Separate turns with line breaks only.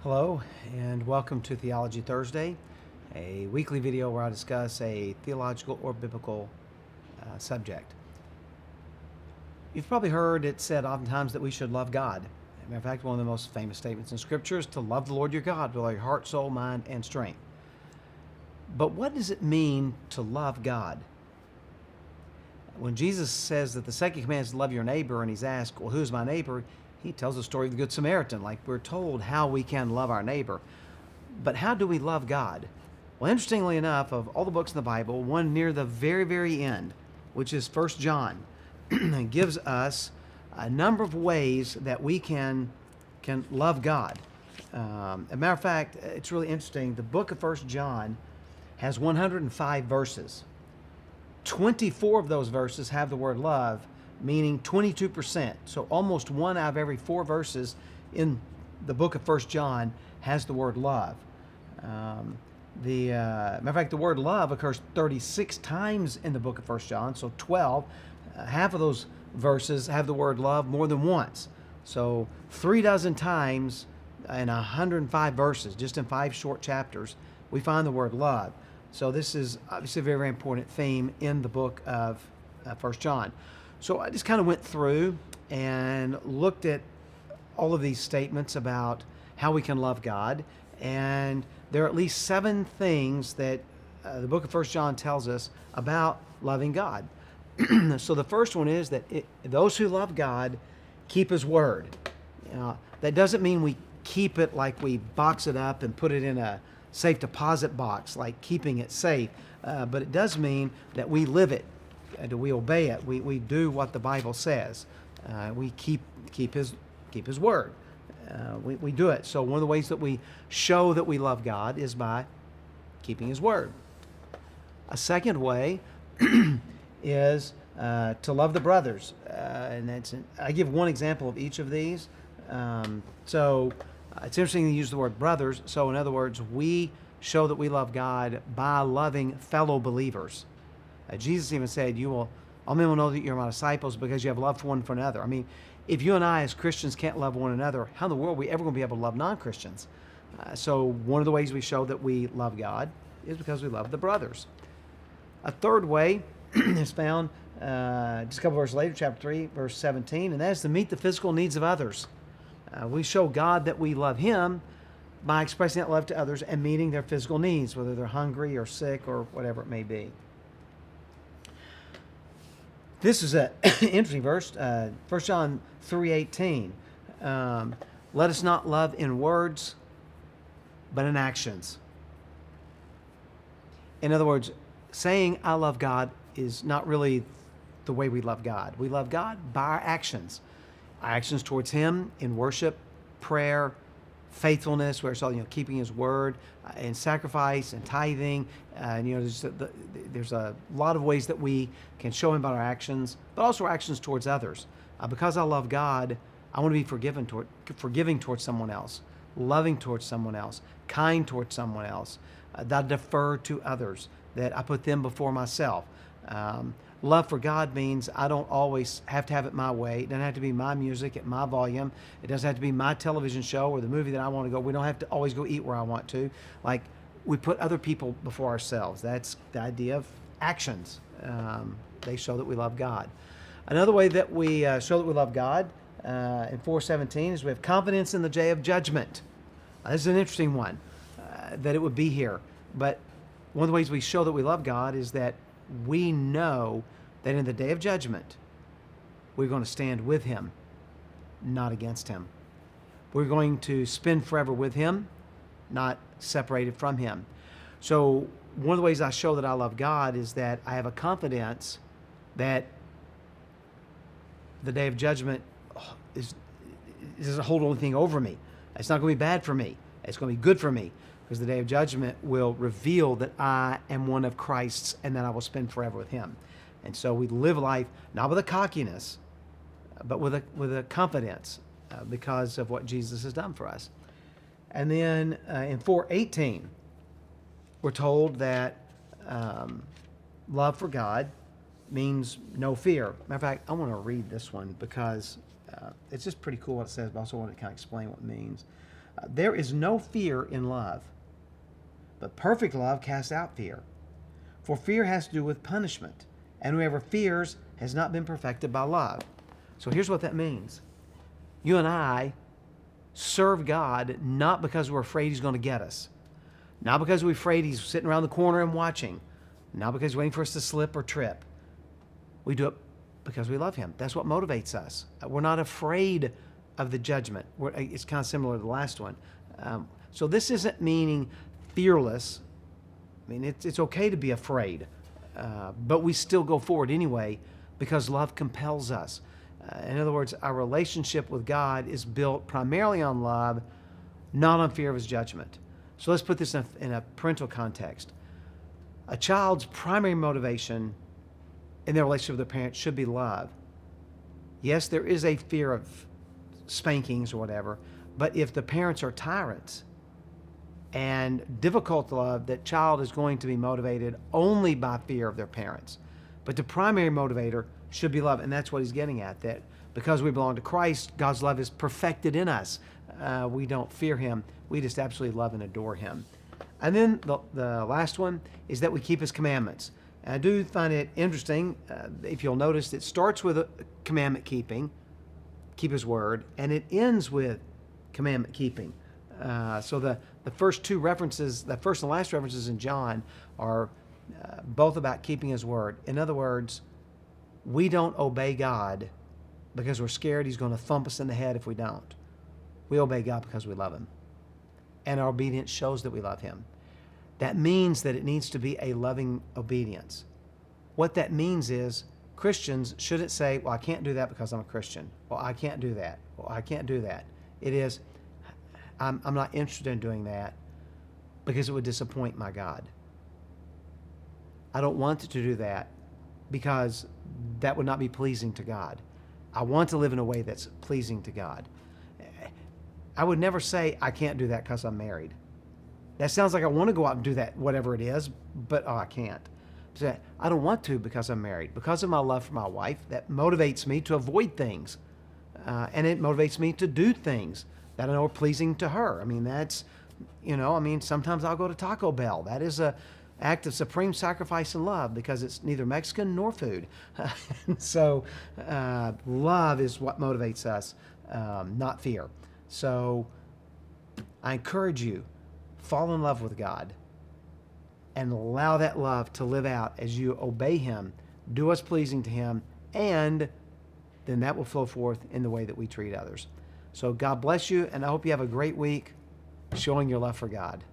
Hello, and welcome to Theology Thursday, a weekly video where I discuss a theological or biblical subject. You've probably heard it said oftentimes that we should love God. As a matter of fact, one of the most famous statements in Scripture is to love the Lord your God with all your heart, soul, mind, and strength. But what does it mean to love God? When Jesus says that the second command is to love your neighbor, and he's asked, well, who's my neighbor? He tells the story of the Good Samaritan, like we're told how we can love our neighbor. But how do we love God? Well, interestingly enough, of all the books in the Bible, one near the very, very end, which is 1 John, gives us a number of ways that we can love God. As a matter of fact, it's really interesting. The book of 1 John has 105 verses. 24 of those verses have the word love, meaning 22%. So almost one out of every four verses in the book of 1 John has the word love. Matter of fact, the word love occurs 36 times in the book of 1 John, so 12. Half of those verses have the word love more than once. So 36 times in 105 verses, just in 5 short chapters, we find the word love. So this is obviously a very, very important theme in the book of 1 John. So I just kind of went through and looked at all of these statements about how we can love God. And there are at least 7 things that the book of 1 John tells us about loving God. So the first one is that those who love God keep His word. That doesn't mean we keep it like we box it up and put it in a safe deposit box, like keeping it safe. But it does mean that we live it. We obey it. We do what the Bible says. We keep His word. We do it. So one of the ways that we show that we love God is by keeping His word. A second way is to love the brothers, and I give one example of each of these. So it's interesting to use the word brothers. So in other words, we show that we love God by loving fellow believers. Jesus even said, all men will know that you're my disciples because you have love for one for another. I mean, if you and I as Christians can't love one another, how in the world are we ever going to be able to love non-Christians? So one of the ways we show that we love God is because we love the brothers. A third way is found just a couple verses later, chapter 3, verse 17, and that is to meet the physical needs of others. We show God that we love Him by expressing that love to others and meeting their physical needs, whether they're hungry or sick or whatever it may be. This is an interesting verse, 1 John 3:18. Let us not love in words, but in actions. In other words, saying I love God is not really the way we love God. We love God by our actions. Our actions towards Him in worship, prayer, faithfulness, where it's all keeping His word, and sacrifice and tithing. And there's a lot of ways that we can show Him by our actions, but also our actions towards others. Because I love God, I want to be forgiving towards someone else, loving towards someone else, kind towards someone else. That I defer to others, that I put them before myself. Love for God means I don't always have to have it my way. It doesn't have to be my music at my volume. It doesn't have to be my television show or the movie that I want to go. We don't have to always go eat where I want to. Like, we put other people before ourselves. That's the idea of actions. They show that we love God. Another way that we show that we love God in 4:17 is we have confidence in the day of judgment. This is an interesting one, that it would be here. But one of the ways we show that we love God is that we know that in the day of judgment, we're going to stand with Him, not against Him. We're going to spend forever with Him, not separated from Him. So one of the ways I show that I love God is that I have a confidence that the day of judgment doesn't hold anything over me. It's not going to be bad for me. It's going to be good for me. Because the day of judgment will reveal that I am one of Christ's and that I will spend forever with Him. And so we live life not with a cockiness, but with a confidence because of what Jesus has done for us. And then in 4:18, we're told that love for God means no fear. Matter of fact, I want to read this one because it's just pretty cool what it says, but I also want to kind of explain what it means. There is no fear in love, but perfect love casts out fear. For fear has to do with punishment, and whoever fears has not been perfected by love. So here's what that means. You and I serve God not because we're afraid He's going to get us, not because we're afraid He's sitting around the corner and watching, not because He's waiting for us to slip or trip. We do it because we love Him. That's what motivates us. We're not afraid of the judgment. It's kind of similar to the last one. So this isn't meaning fearless. I mean, it's okay to be afraid, but we still go forward anyway because love compels us. In other words, our relationship with God is built primarily on love, not on fear of His judgment. So let's put this in a parental context. A child's primary motivation in their relationship with their parents should be love. Yes, there is a fear of spankings or whatever, but if the parents are tyrants and difficult to love, that child is going to be motivated only by fear of their parents. But the primary motivator should be love, and that's what he's getting at, that because we belong to Christ, God's love is perfected in us. We don't fear Him. We just absolutely love and adore Him. And then the last one is that we keep His commandments. And I do find it interesting, if you'll notice, it starts with a commandment keeping, keep His word, and it ends with commandment keeping. So the first two references, the first and last references in John are both about keeping His word. In other words, we don't obey God because we're scared He's going to thump us in the head if we don't. We obey God because we love Him. And our obedience shows that we love Him. That means that it needs to be a loving obedience. What that means is Christians shouldn't say, well, I can't do that because I'm a Christian. Well, I can't do that. Well, I can't do that. It is, I'm not interested in doing that because it would disappoint my God. I don't want to do that because that would not be pleasing to God. I want to live in a way that's pleasing to God. I would never say I can't do that because I'm married. That sounds like I want to go out and do that, whatever it is, but I can't. So I don't want to because I'm married. Because of my love for my wife, that motivates me to avoid things. And it motivates me to do things that I know are pleasing to her. I mean, that's, sometimes I'll go to Taco Bell. That is a act of supreme sacrifice and love because it's neither Mexican nor food. So love is what motivates us, not fear. So I encourage you, fall in love with God and allow that love to live out as you obey Him, do what's pleasing to Him, and then that will flow forth in the way that we treat others. So God bless you, and I hope you have a great week showing your love for God.